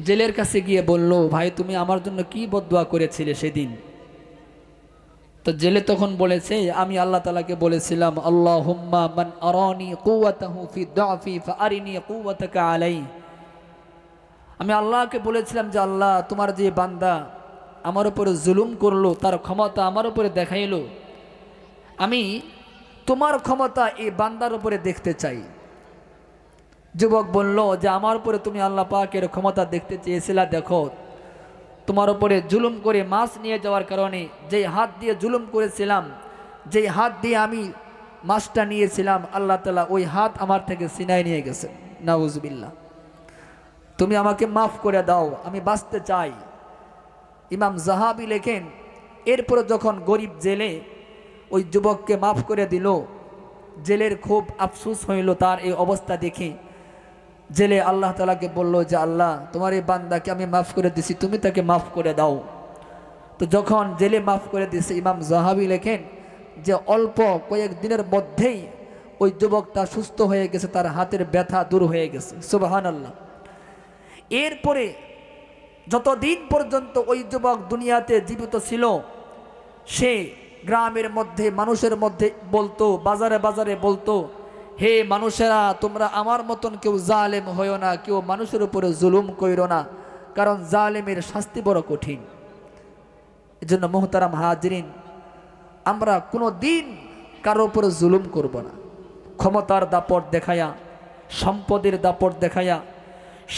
জেলের কাছে গিয়ে বলল, ভাই তুমি আমার জন্য কি বদদুয়া করেছিলে সেদিন? তো জেলে তখন বলেছে, আমি আল্লাহ তাআলাকে বলেছিলাম, আল্লাহুম্মা মান আরানি কুওয়াতাহু ফি দুআফি ফাআরিনি কুওয়াতাকা আলাইহি। আমি আল্লাহকে বলেছিলাম যে আল্লাহ, তোমার যে বান্দা আমার উপরে জুলুম করলো, তার ক্ষমতা আমার উপরে দেখাইলো, আমি তোমার ক্ষমতা এই বান্দার উপরে দেখতে চাই। যুবক বলল যে আমার উপরে তুমি আল্লাহ পাকের ক্ষমতা দেখতে চেয়েছিলা, দেখো তোমার উপরে জুলুম করে মাছ নিয়ে যাওয়ার কারণে যেই হাত দিয়ে জুলুম করেছিলাম, যেই হাত দিয়ে আমি মাছটা নিয়েছিলাম, আল্লাহ তাআলা ওই হাত আমার থেকে ছিনাই নিয়ে গেছেন। নাউজুবিল্লাহ। তুমি আমাকে মাফ করে দাও, আমি বাঁচতে চাই। ইমাম জাহাবি লেখেন, এরপর যখন গরিব জেলে ওই যুবককে মাফ করে দিল, জেলের খুব আফসোস হইল তার এই অবস্থা দেখে। জেলে আল্লাহ তাআলাকে বলল যে আল্লাহ, তোমার এই বান্দাকে আমি মাফ করে দিছি, তুমি তাকে মাফ করে দাও। তো যখন জেলে মাফ করে দিছে, ইমাম জাহাবি লেখেন যে অল্প কয়েক দিনের মধ্যেই ওই যুবকটা সুস্থ হয়ে গেছে, তার হাতের ব্যথা দূর হয়ে গেছে। সুবহানাল্লাহ। এরপরে যতদিন পর্যন্ত ওই যুবক দুনিয়াতে জীবিত ছিল, সে গ্রামের মধ্যে মানুষের মধ্যে বলতো, বাজারে বাজারে বলতো, হে মানুষেরা, তোমরা আমার মতন কেউ জালেম হইও না, কেউ মানুষের উপরে জুলুম কইরো না, কারণ জালেমের শাস্তি বড় কঠিন। এজন্য মুহতারাম হাজিরিন, আমরা কোনো দিন কারো উপরে জুলুম করব না। ক্ষমতার দাপট দেখায়া, সম্পদের দাপট দেখায়া,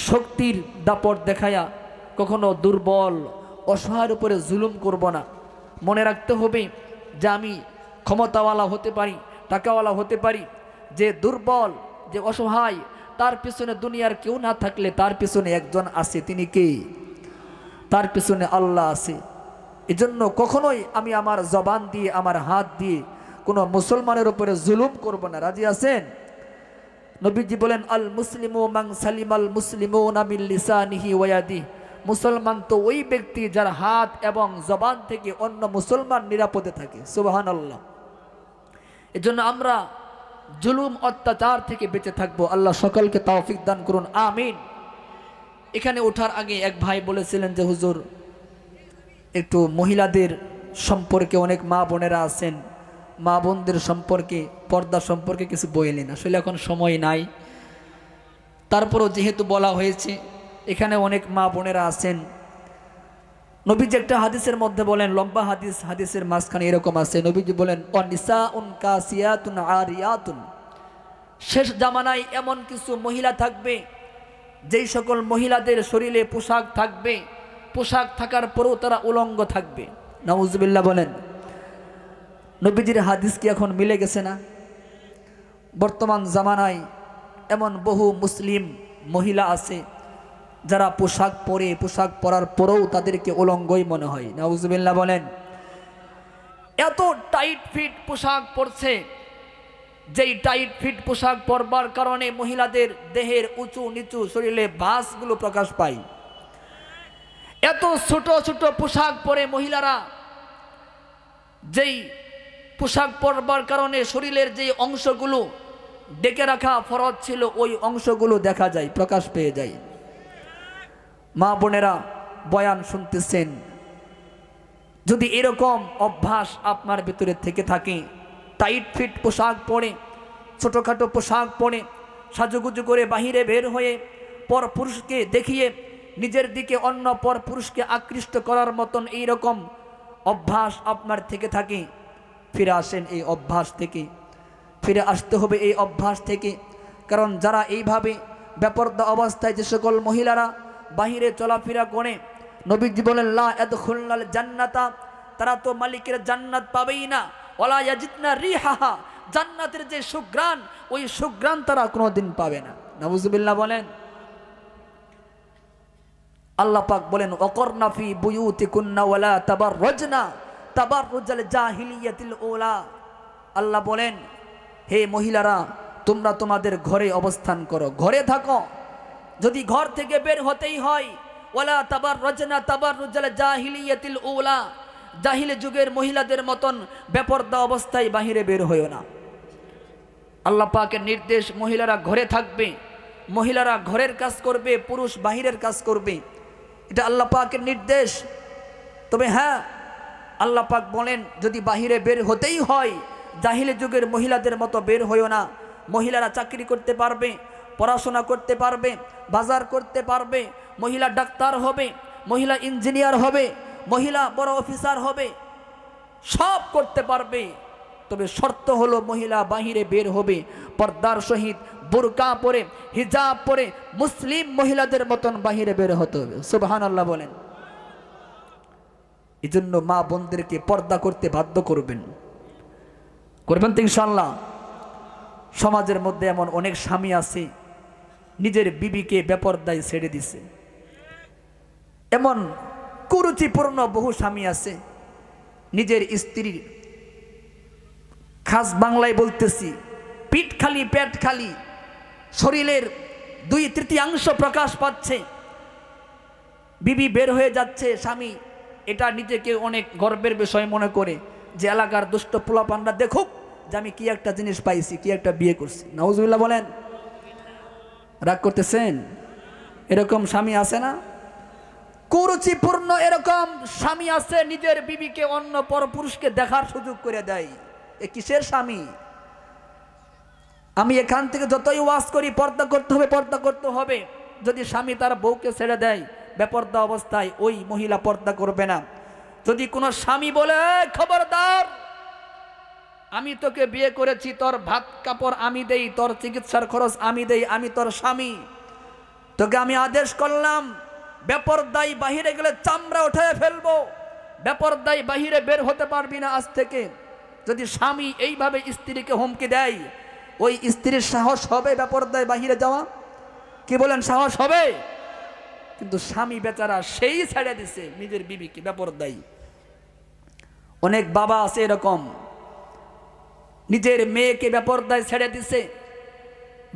শক্তির দাপট দেখায়া কখনো দুর্বল অসহায়ের উপরে জুলুম করব না। মনে রাখতে হবে যে আমি ক্ষমতাওয়ালা হতে পারি, টাকাওয়ালা হতে পারি, যে দুর্বল, যে অসহায়, তার পিছনে দুনিয়ার কেউ না থাকলে তার পিছনে একজন আছে। তিনি কে? তার পিছনে আল্লাহ আছে। এজন্য কখনোই আমি আমার জবান দিয়ে, আমার হাত দিয়ে কোনো মুসলমানের উপরে জুলুম করব না। রাজি আছেন? নবীজি বলেন, আল মুসলিমু মান সালিমাল মুসলিমুনা মিন লিসানিহি ওয়া ইয়াদিহি। মুসলমান তো ওই ব্যক্তি যার হাত এবং জবান থেকে অন্য মুসলমান নিরাপদে থাকে। সুবহানাল্লাহ। এজন্য আমরা জুলুম অত্যাচার থেকে বেঁচে থাকবো। আল্লাহ সকলকে তৌফিক দান করুন, আমিন। এখানে ওঠার আগে এক ভাই বলেছিলেন যে হুজুর, একটু মহিলাদের সম্পর্কে, অনেক মা বোনেরা আছেন, মা বোনদের সম্পর্কে, পর্দা সম্পর্কে কিছু বললেন। আসলে এখন সময় নাই, তারপরও যেহেতু বলা হয়েছে, এখানে অনেক মা বোনেরা আছেন। নবীজি একটা হাদিসের মধ্যে বলেন, লম্বা হাদিস, হাদিসের মাঝখানে এরকম আছে, নবীজি বলেন, অনিসাউন কাসিয়াতুন আরিয়াতুন। শেষ জামানায় এমন কিছু মহিলা থাকবে, যেই সকল মহিলাদের শরীরে পোশাক থাকবে, পোশাক থাকার পরেও তারা উলঙ্গ থাকবে। নাউজুবিল্লাহ বলেন। নবীজির হাদিস কি এখন মিলে গেছে না? বর্তমান জামানায় এমন বহু মুসলিম মহিলা আছে যারা পোশাক পরে, পোশাক পরার পরেও তাদেরকে উলঙ্গই মনে হয়। নাউজুবিল্লাহ বলেন। এত টাইট ফিট পোশাক পরছে, যেই টাইট ফিট পোশাক পরবার কারণে মহিলাদের দেহের উঁচু নিচু শরীরে ভাঁজগুলো প্রকাশ পায়। এত ছোট ছোট পোশাক পরে মহিলারা, যেই পোশাক পরবার কারণে শরীরের যে অংশগুলো ডেকে রাখা ফরজ ছিল, ওই অংশগুলো দেখা যায়, প্রকাশ পেয়ে যায়। মা বোনেরা বয়ান শুনতেছেন, যদি এরকম অভ্যাস আপনার ভিতরে থেকে থাকে, টাইট ফিট পোশাক পরে, ছোটোখাটো পোশাক পরে, সাজুগুজু করে বাহিরে বের হয়ে পর পুরুষকে দেখিয়ে নিজের দিকে অন্য পর পুরুষকে আকৃষ্ট করার মতন এইরকম অভ্যাস আপনার থেকে থাকে, ফিরে আসেন এই অভ্যাস থেকে। ফিরে আসতে হবে এই অভ্যাস থেকে। কারণ যারা এইভাবে বেপরদা অবস্থায় যে সকল মহিলারা বাহিরে চলাফেরা করে, নবীজি বলেন, লা ইয়াদখুলনাল জান্নাতা, তারা তো মালিকের জান্নাত পাবেই না। ওয়ালা ইয়াজিদনা রিহাহা, জান্নাতের যে সুঘ্রাণ, ওই সুঘ্রাণ তারা কোনোদিন পাবে না। নাউজুবিল্লাহ বলেন। আল্লাহ পাক বলেন, ওয়াকরনা ফি বুয়ুতিকুন্না ওয়ালা তাবাররাজনা তাবাররুজাল জাহিলিয়াতিল উলা। আল্লাহ বলেন, হে মহিলারা, তোমরা তোমাদের ঘরে অবস্থান করো, ঘরে থাকো। যদি ঘর থেকে বের হতেই হয়, ওয়ালা তাবাররাজনা তাবাররুজাল জাহিলিয়াতিল উলা, জাহিলি যুগের মহিলাদের মতন বেপরদা অবস্থায় বাহিরে বের হইও না। আল্লাহ পাকের নির্দেশ, মহিলারা ঘরে থাকবে। মহিলারা ঘরের কাজ করবে, পুরুষ বাহিরের কাজ করবে, এটা আল্লাহ পাকের নির্দেশ। তবে হ্যাঁ, আল্লাহ পাক বলেন যদি বাহিরে বের হতেই হয় জাহিলি যুগের মহিলাদের মতো বের হইও না। মহিলারা চাকরি করতে পারবে, পড়াশোনা করতে পারবে, বাজার করতে পারবে, মহিলা ডাক্তার হবে, মহিলা ইঞ্জিনিয়ার হবে, মহিলা বড় অফিসার হবে, সব করতে পারবে। তবে শর্ত হলো মহিলা বাহিরে বের হবে পর্দার সহিত, বুরকা পরে, হিজাব পরে, মুসলিম মহিলাদের মতন বাহিরে বের হতে হবে। সুবহানাল্লাহ বলেন। এজন্য মা বোনদেরকে পর্দা করতে বাধ্য করবেন তো ইনশাআল্লাহ। সমাজের মধ্যে এমন অনেক স্বামী আছে নিজের বিবিকে বেপরদায় ছেড়ে দিছে। এমন কুরুচিপূর্ণ বহু স্বামী আছে নিজের স্ত্রীর, খাস বাংলায় বলতেছি, পিঠ খালি পেট খালি, শরীরের 2/3 প্রকাশ পাচ্ছে, বিবি বের হয়ে যাচ্ছে, স্বামী এটা নিজেকে অনেক গর্বের বিষয় মনে করে যে এলাকার দুষ্ট পোলাপানরা দেখুক যে আমি কি একটা জিনিস পাইছি, কি একটা বিয়ে করছি। নাউজুবিল্লাহ বলেন। রাগ করতেছেন? এরকম স্বামী আছে না? কুরুচিপূর্ণ এরকম স্বামী আছে নিজের বিবিকে অন্য পরপুরুষকে দেখার সুযোগ করে দেয়। এ কিসের স্বামী? আমি এখান থেকে যতই ওয়াজ করি পর্দা করতে হবে, পর্দা করতে হবে, যদি স্বামী তার বউকে ছেড়ে দেয় বেপর্দা অবস্থায়, ওই মহিলা পর্দা করবে না। যদি কোনো স্বামী বলে খবরদার, আমি তোকে বিয়ে করেছি, তোর ভাত কাপড় আমি দেই, তোর চিকিৎসার খরচ আমি দেই, আমি তোর স্বামী, তোকে আমি আদেশ করলাম বেপরদায় বাহিরে গেলে চামড়া উঠে ফেলবো, বেপরদায় বাহিরে বের হতে পারবি না আজ থেকে। যদি স্বামী এইভাবে স্ত্রীকে হুমকি দেয়, ওই স্ত্রীর সাহস হবে বেপরদায় বাহিরে যাওয়া? কি বলেন, সাহস হবে? কিন্তু স্বামী বেচারা সেই ছেড়ে দিছে নিজের বিবিকে বেপরদায়। অনেক বাবা আছে এরকম, নিজের মেয়েকে বেপরদায় ছেড়ে দিছে।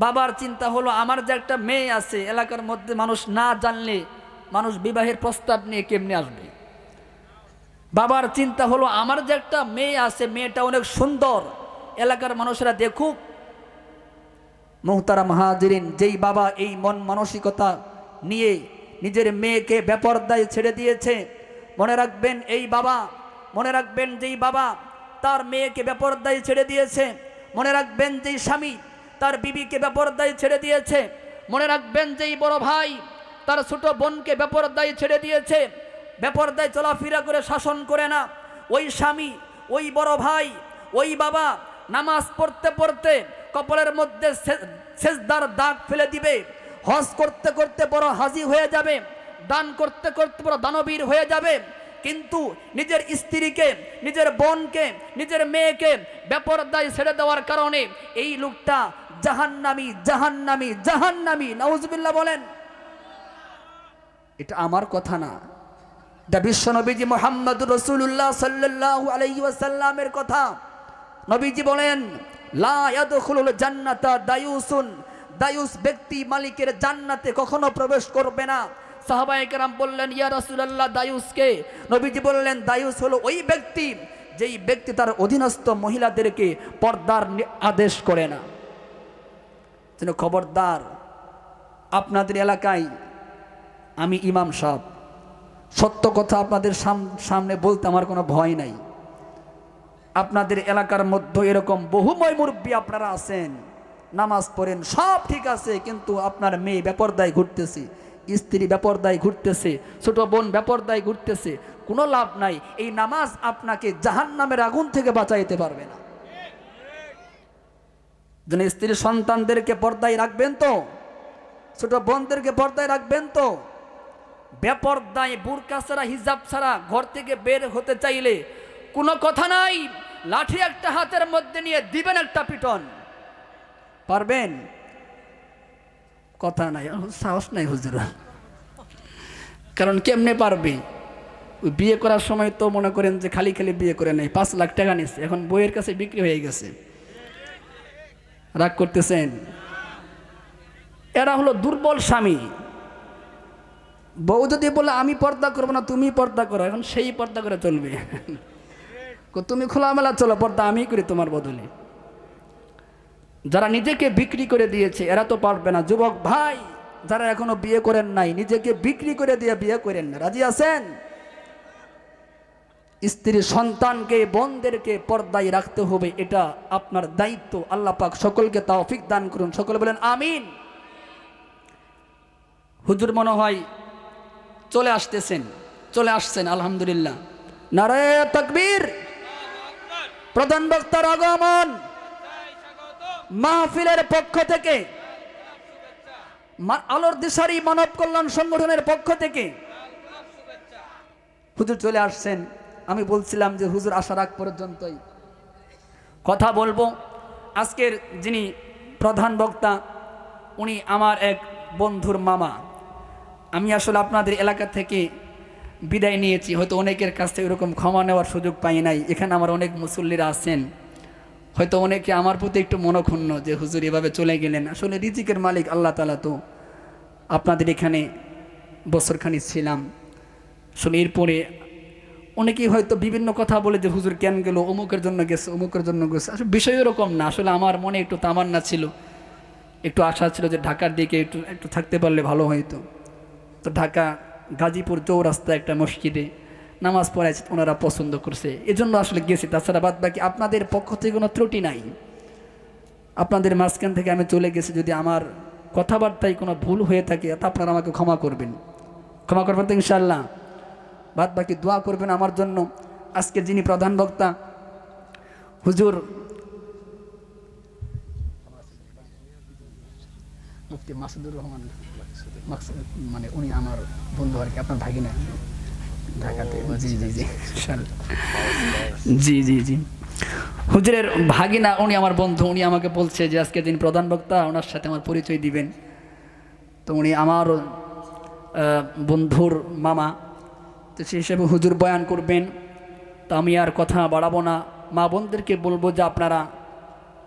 বাবার চিন্তা হলো আমার যে একটা মেয়ে আছে, এলাকার মধ্যে মানুষ না জানলে মানুষ বিবাহের প্রস্তাব নিয়ে কেমনে আসবে। বাবার চিন্তা হলো আমার যে একটা মেয়ে আছে, মেয়েটা অনেক সুন্দর, এলাকার মানুষেরা দেখুক। মুহতারাম হাজিরিন, যেই বাবা এই মন মানসিকতা নিয়ে নিজের মেয়েকে বেপরদায় ছেড়ে দিয়েছে, মনে রাখবেন এই বাবা, মনে রাখবেন যেই বাবা তার মেয়েকে বেপরদায় ছেড়ে দিয়েছে, মনে রাখবেন যেই স্বামী তার বিবিকে বেপরদায় ছেড়ে দিয়েছে, মনে রাখবেন যেই বড় ভাই তার ছোট বোনকে বেপরদায় ছেড়ে দিয়েছে, বেপরদায় চলাফেরা করে শাসন করে না, ওই স্বামী, ওই বড় ভাই, ওই বাবা নামাজ পড়তে পড়তে কপালের মধ্যে সেজদার দাগ ফেলে দিবে, হজ করতে করতে বড় হাজি হয়ে যাবে, দান করতে করতে বড় দানবীর হয়ে যাবে, কিন্তু নিজের স্ত্রীকে, নিজের বোনকে, নিজের মেয়েকে বেপরদায় ছেড়ে দেওয়ার কারণে এই লোকটা জাহান্নামী, জাহান্নামী, জাহান্নামী। নাউজুবিল্লাহ বলেন। এটা আমার কথা না, এটা বিশ্ব নবীজি মুহাম্মদুর রাসূলুল্লাহ সাল্লাল্লাহু আলাইহি ওয়াসাল্লামের কথা। নবীজি বলেন, লা ইয়াদখুলুল জান্নাতা দায়ুসুন, দায়ুস ব্যক্তি মালিকের জান্নাতে কখনো প্রবেশ করবে না। সাহাবায়ে কেরাম বললেন, ইয়া রাসূলুল্লাহ দায়ুস কে? নবীজি বললেন, দায়ুস হলো ওই ব্যক্তি যেই ব্যক্তি তার অধীনস্থ মহিলাদেরকে পর্দার আদেশ করে না। যেন খবরদার, আপনাদের এলাকায় আমি ইমাম সাহেব, সত্য কথা আপনাদের সামনে বলতে আমার কোনো ভয় নাই। আপনাদের এলাকার মধ্যে এরকম বহুময় মুরব্বী আপনারা আছেন, নামাজ পড়েন, সব ঠিক আছে, কিন্তু আপনার মেয়ে বেপরদায় ঘুরতেছে, স্ত্রী বেপরদায় ঘুরতেছে, ছোট বোন বেপরদায় ঘুরতেছে, কোনো লাভ নাই। এই নামাজ আপনাকে জাহান্নামের আগুন থেকে বাঁচাইতে পারবে না। যেন স্ত্রী সন্তানদেরকে পর্দায় রাখবেন তো, ছোট বোনদেরকে পর্দায় রাখবেন তো। বেপরদায় বুরকা ছাড়া, হিজাব ছাড়া ঘর থেকে বের হতে চাইলে কোনো কথা নাই, লাঠি একটা হাতের মধ্যে নিয়ে দিবেন একটা পিটন, পারবেন? কথা নাই, সাহস নাই হুজুর। কারণ কেমনে পারবে? বিয়ে করার সময় তো মনে করেন যে খালি খালি বিয়ে করে নেই, 5 লাখ টাকা নিচ্ছে, এখন বইয়ের কাছে বিক্রি হয়ে গেছে। রাগ করতেছেন? এরা হলো দুর্বল স্বামী। বউ যদি বলে আমি পর্দা করবো না, তুমি পর্দা করো, এখন সেই পর্দা করে চলবে। তুমি খোলামেলা চলো, পর্দা আমি করি তোমার বদলে। যারা নিজেকে বিক্রি করে দিয়েছে এরা তো পারবে না। যুবক ভাই যারা এখনো বিয়ে করেন নাই, নিজেকে বিক্রি করে দিয়ে বিয়ে করেন না, রাজি আছেন? স্ত্রী সন্তানকে বোনদেরকে পর্দায় রাখতে হবে, এটা আপনার দায়িত্ব। আল্লাহ পাক সকলকে তৌফিক দান করুন, সকলে বলেন আমিন। হুজুর মনে হয় চলে আসছেন, আলহামদুলিল্লাহ। নারায়ে তাকবীর। প্রধান বক্তার আগমন। মাহফিলের পক্ষ থেকে, আলোর দিশারি মানব কল্যাণ সংগঠনের পক্ষ থেকে হুজুর চলে আসছেন। আমি বলছিলাম যে হুজুর আসার আগ পর্যন্তই কথা বলবো। আজকের যিনি প্রধান বক্তা উনি আমার এক বন্ধুর মামা। আমি আসলে আপনাদের এলাকা থেকে বিদায় নিয়েছি, হয়তো অনেকের কাছ থেকে এরকম ক্ষমা নেওয়ার সুযোগ পাই নাই। এখানে আমার অনেক মুসল্লিরা আছেন, হয়তো অনেকে আমার প্রতি একটু মনক্ষুণ্ণ যে হুজুর এভাবে চলে গেলেন। আসলে রিজিকের মালিক আল্লাহ তাআলা। তো আপনাদের এখানে বছরখানি ছিলাম, আসলে এরপরে অনেকেই হয়তো বিভিন্ন কথা বলে যে হুজুর কেন গেল, অমুকের জন্য গেছে, অমুকের জন্য গেছে। আসলে বিষয় এরকম না। আসলে আমার মনে একটু তামান্না ছিল, একটু আশা ছিল যে ঢাকার দিকে একটু থাকতে পারলে ভালো হইতো। তো ঢাকা গাজীপুর চৌরাস্তা একটা মসজিদে নামাজ পড়াইছে, ওনারা পছন্দ করছে, এজন্য আসলে গেছি। তাছাড়া বাদ বাকি আপনাদের পক্ষ থেকে কোনো ত্রুটি নাই। আপনাদের মাঝখান থেকে আমি চলে গেছি, যদি আমার কথাবার্তায় কোনো ভুল হয়ে থাকে তা আপনারা আমাকে ক্ষমা করবেন তো ইনশাআল্লাহ। বাদ বাকি দোয়া করবেন আমার জন্য। আজকে যিনি প্রধান বক্তা হুজুর মুফতি মাসুদুর রহমান, মানে উনি আমার বন্ধু আর কি, আপনার ভাগিনা ঢাকাতে। জি জি জি জি জি জি হুজুরের ভাগিনা, উনি আমার বন্ধু। উনি আমাকে বলছে যে আজকে যিনি প্রধান বক্তা ওনার সাথে আমার পরিচয় দিবেন। তো উনি আমার বন্ধুর মামা, তো সেই হিসেবে হুজুর বয়ান করবেন। তো আমি আর কথা বাড়াবো না, মা বোনদেরকে বলবো যে আপনারা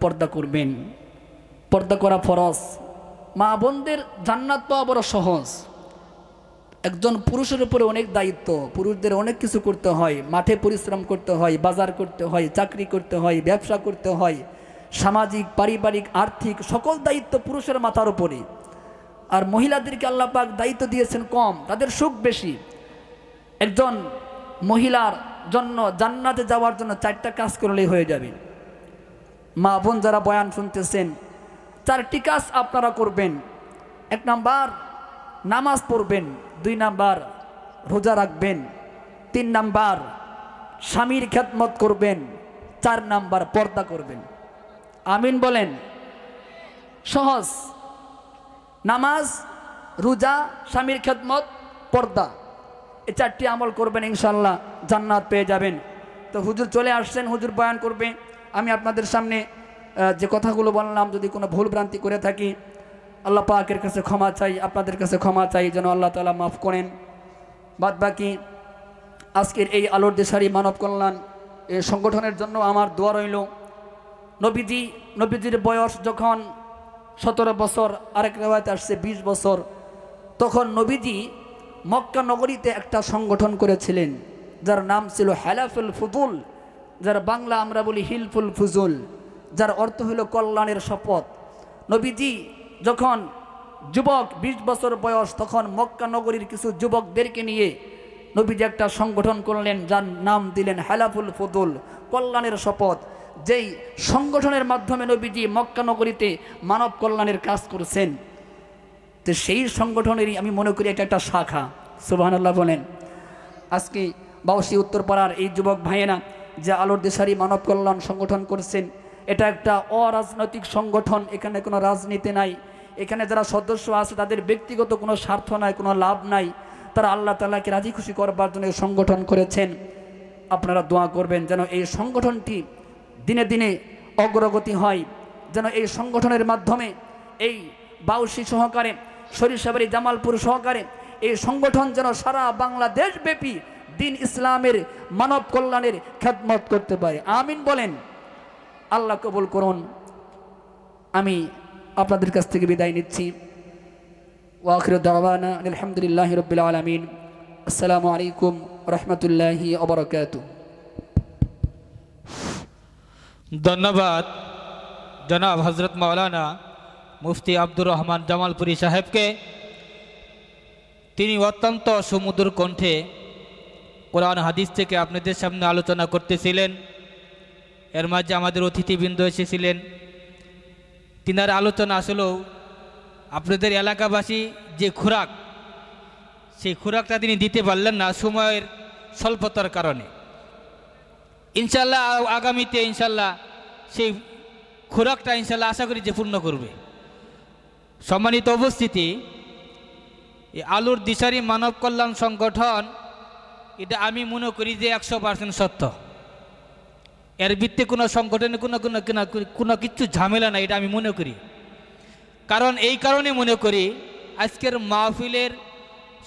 পর্দা করবেন। পর্দা করা ফরজ। মা বোনদের জান্নাত পাওয়া বড় সহজ। একজন পুরুষের উপরে অনেক দায়িত্ব, পুরুষদের অনেক কিছু করতে হয়, মাঠে পরিশ্রম করতে হয়, বাজার করতে হয়, চাকরি করতে হয়, ব্যবসা করতে হয়, সামাজিক পারিবারিক আর্থিক সকল দায়িত্ব পুরুষের মাথার উপরে। আর মহিলাদেরকে আল্লাহ পাক দায়িত্ব দিয়েছেন কম, তাদের সুখ বেশি। একজন মহিলার জন্য জান্নাতে যাওয়ার জন্য 4টা কাজ করলেই হয়ে যাবে। মা বোন যারা বয়ান শুনতেছেন, 4টি কাজ আপনারা করবেন। 1 নাম্বার নামাজ পড়বেন, 2 নাম্বার রোজা রাখবেন, 3 নাম্বার স্বামীর খেদমত করবেন, 4 নাম্বার পর্দা করবেন। আমিন বলেন। সহজ। নামাজ, রোজা, স্বামীর খেদমত, পর্দা, এই 4টি আমল করবেন, ইনশাআল্লাহ জান্নাত পেয়ে যাবেন। তো হুজুর চলে আসছেন, হুজুর বয়ান করবে। আমি আপনাদের সামনে যে কথাগুলো বললাম যদি কোনো ভুল ভ্রান্তি করে থাকি আল্লাহ পাকের কাছে ক্ষমা চাই, আপনাদের কাছে ক্ষমা চাই, যেন আল্লাহ তাআলা মাফ করেন। বাদ বাকি আজকের এই আলোর দিশারি মানব কল্যাণ এই সংগঠনের জন্য আমার দোয়া রইল। নবীজির বয়স যখন 17 বছর, আরেক রিওয়ায়াতে আসছে 20 বছর, তখন নবীজি মক্কা নগরীতে একটা সংগঠন করেছিলেন যার নাম ছিল হেলাফুল ফুজুল, যার বাংলা আমরা বলি হিলফুল ফুজুল, যার অর্থ হলো কল্যাণের শপথ। নবীজি যখন যুবক 20 বছর বয়স, তখন মক্কা নগরীর কিছু যুবকদেরকে নিয়ে নবীজি একটা সংগঠন করলেন যার নাম দিলেন হেলাফুল ফুজুল, কল্যাণের শপথ। যেই সংগঠনের মাধ্যমে নবীজি মক্কা নগরীতে মানব কল্যাণের কাজ করছেন, তো সেই সংগঠনেরই আমি মনে করি এটা একটা শাখা। সুবহানাল্লাহ বলেন। আজকে বাউসী উত্তরপাড়ার এই যুবক ভাইয়েরা যে আলোর দিশারি মানব কল্যাণ সংগঠন করছেন, এটা একটা অরাজনৈতিক সংগঠন। এখানে কোনো রাজনীতি নাই, এখানে যারা সদস্য আছে তাদের ব্যক্তিগত কোনো স্বার্থ নাই, কোনো লাভ নাই। তারা আল্লাহ তাআলাকে রাজি খুশি করবার জন্য এই সংগঠন করেছেন। আপনারা দোয়া করবেন যেন এই সংগঠনটি দিনে দিনে অগ্রগতি হয়, যেন এই সংগঠনের মাধ্যমে এই বাউসী সহকারে, সরিষাবাড়ি, জামালপুর সহকারে এই সংগঠন যেন সারা বাংলাদেশ ব্যাপী দিন ইসলামের মানব কল্যাণের খেদমত করতে পারে। আমিন বলেন। আল্লাহ কবুল করুন। আমি আপনাদের কাছ থেকে বিদায় নিচ্ছি। ওয়া আখিরু দাওয়ানা আলহামদুলিল্লাহি রাব্বিল আলামিন। আসসালামু আলাইকুম ওয়া রাহমাতুল্লাহি ওয়া বারাকাতুহু। ধন্যবাদ জনাব হজরত মাওলানা মুফতি আব্দুর রহমান জামালপুরী সাহেবকে। তিনি অত্যন্ত সুমধুর কণ্ঠে কোরআন হাদিস থেকে আপনাদের সামনে আলোচনা করতেছিলেন। এর মাঝে আমাদের অতিথিবৃন্দ এসেছিলেন। তিনার আলোচনা আসলেও আপনাদের এলাকাবাসী যে খোরাক, সেই খোরাকটা তিনি দিতে পারলেন না সময়ের স্বল্পতার কারণে। ইনশাল্লাহ আগামীতে ইনশাল্লাহ সেই খোরাকটা ইনশাল্লাহ আশা করি যে পূর্ণ করবে। সম্মানিত উপস্থিতি, এই আলুর দিশারি মানব কল্যাণ সংগঠন, এটা আমি মনে করি যে 100% সত্য। এর ভিত্তি কোনো সংগঠনে কোনো কিছু ঝামেলা নাই, এটা আমি মনে করি। কারণ এই কারণে মনে করি, আজকের মাহফিলের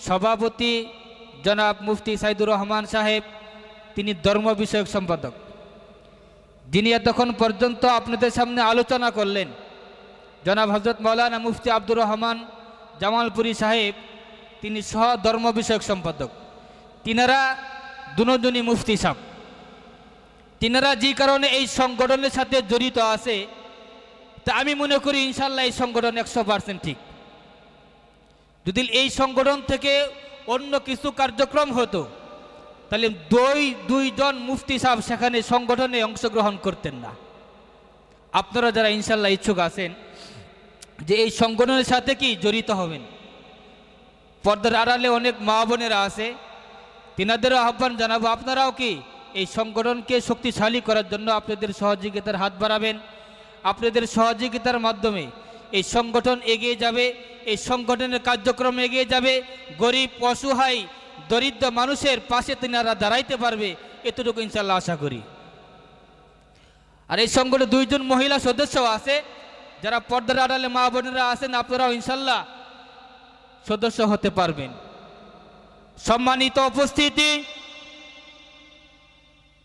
সভাপতি জনাব মুফতি সাইদুর রহমান সাহেব, তিনি ধর্ম বিষয়ক সম্পাদক, যিনি এতক্ষণ পর্যন্ত আপনাদের সামনে আলোচনা করলেন। জনাব হজরত মাওলানা মুফতি আব্দুর রহমান জামালপুরী সাহেব, তিনি সহ ধর্ম বিষয়ক সম্পাদক। তিনারা দুজনই মুফতি সাহেব। তিনারা যে কারণে এই সংগঠনের সাথে জড়িত আছে, তা আমি মনে করি ইনশাল্লাহ এই সংগঠন 100% ঠিক। যদি এই সংগঠন থেকে অন্য কিছু কার্যক্রম হতো, তাহলে দুইজন মুফতি সাহেব সেখানে সংগঠনে অংশগ্রহণ করতেন না। আপনারা যারা ইনশাল্লাহ ইচ্ছুক আছেন যে এই সংগঠনের সাথে কি জড়িত হবেন, পর্দার আড়ালে অনেক মা বোনেরা আছে, তিনাদেরও আহ্বান জানাবো, আপনারাও কি এই সংগঠনকে শক্তিশালী করার জন্য আপনাদের সহযোগিতার হাত বাড়াবেন। আপনাদের সহযোগিতার মাধ্যমে এই সংগঠন এগিয়ে যাবে, এই সংগঠনের কার্যক্রম এগিয়ে যাবে, গরিব অসহায় দরিদ্র মানুষের পাশে তিনারা দাঁড়াইতে পারবে, এতটুকু ইনশাল্লাহ আশা করি। আর এই সংগঠনে দুইজন মহিলা সদস্য আছে, যারা পর্দার আড়ালে মা বোনেরা আছেন, আপনারাও ইনশাল্লাহ সদস্য হতে পারবেন। সম্মানিত উপস্থিতি,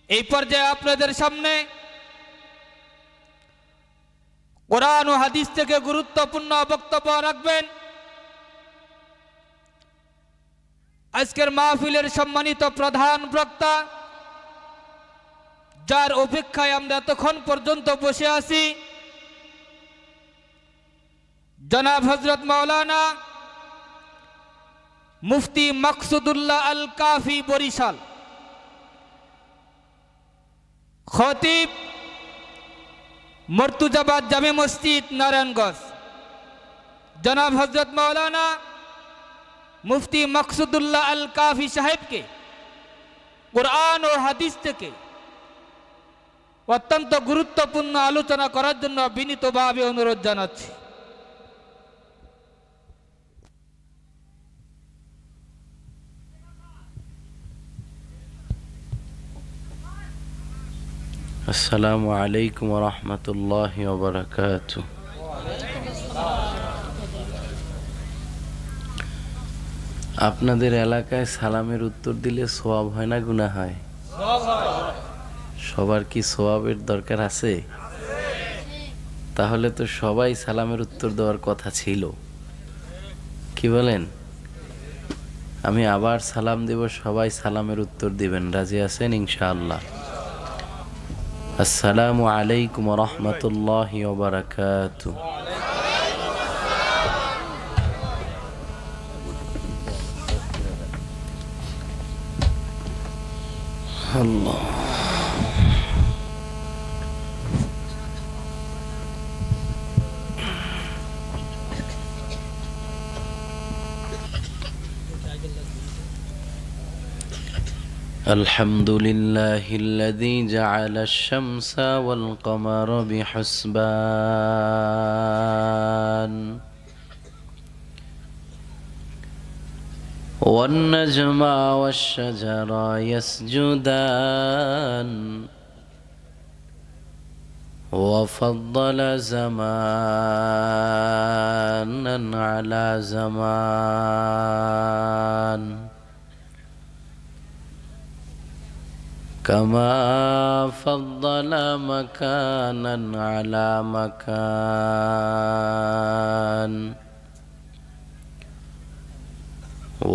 এই পর্যায়ে আপনাদের সামনে কোরআন ও হাদিস থেকে গুরুত্বপূর্ণ বক্তব্য রাখবেন আজকের মাহফিলের সম্মানিত প্রধান বক্তা, যার অপেক্ষায় আমরা এতক্ষণ পর্যন্ত বসে আছি, জনাব হযরত মাওলানা মুফতি মাকসুদুল্লাহ আল কাফি বরিশাল, খতিব মর্তুজাবাদ জামে মসজিদ নারায়ণগঞ্জ, জনাব হযরত মাওলানা মুফতি মাকসুদুল্লাহ আল কাফি সাহেবকে কোরআন ও হাদিস থেকে অত্যন্ত গুরুত্বপূর্ণ আলোচনা করার জন্য বিনীতভাবে অনুরোধ জানাচ্ছি। আসসালামু আলাইকুম ওয়া রাহমাতুল্লাহি ওয়া বারাকাতুহু। আপনাদের এলাকায় সালামের উত্তর দিলে সওয়াব হয় না গুনাহ হয়? সবার কি সওয়াবের দরকার আছে? তাহলে তো সবাই সালামের উত্তর দেওয়ার কথা ছিল, কি বলেন? আমি আবার সালাম দেব, সবাই সালামের উত্তর দিবেন, রাজি আছেন ইনশাআল্লাহ? আসসালামু আলাইকুম ওয়া রাহমাতুল্লাহি ওয়া বারাকাতুহু। আল্লাহ الحمد لله الذي جعل الشمس والقمر بحسبان والنجم والشجر يسجدان وفضل زمانا على زمان كما فضل مكانا على مكان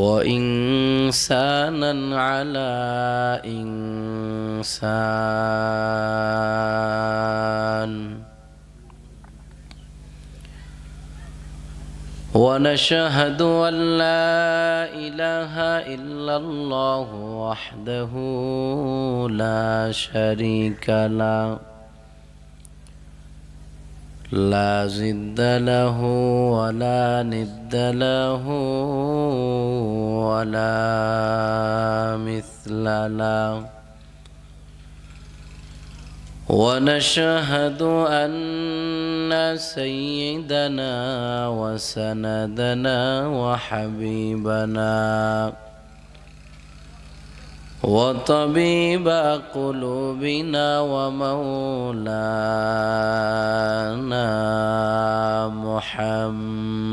وإنسانا على إنسان ونشهد أن لا إله إلا الله وحده لا شريك له لا ضد له ولا ند له ولا مثل له ونشهد أن سيدنا وسندنا وحبيبنا وطبيب قلوبنا ومولانا محمد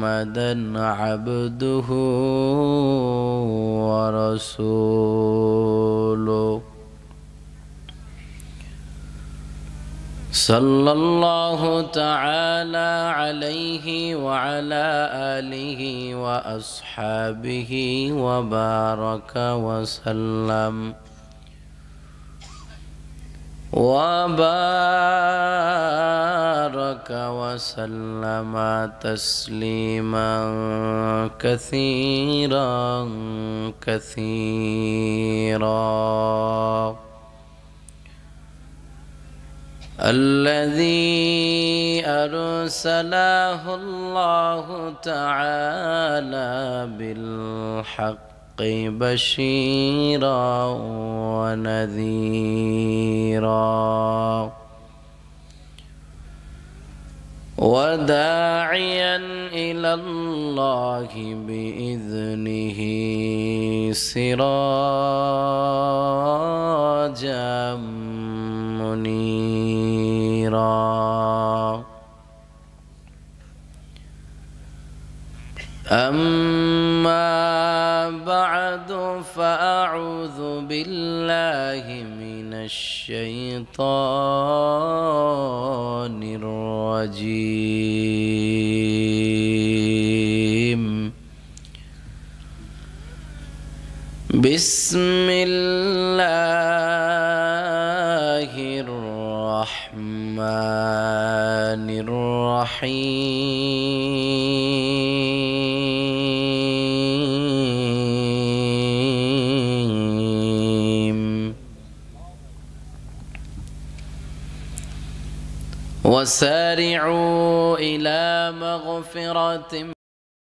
محمدا عبده ورسوله صلى الله تعالى عليه وعلى آله وأصحابه وبارك وسلم تسليما كثيرا كثيرا الذي أرسله الله تعالى بالحق بشيرا ونذيرا وداعيا إلى الله بإذنه سراجا منيرا أما بعد فأعوذ بالله من الشيطان الرجيم بسم الله الرحمن الرحيم وسارعوا إلى مغفرة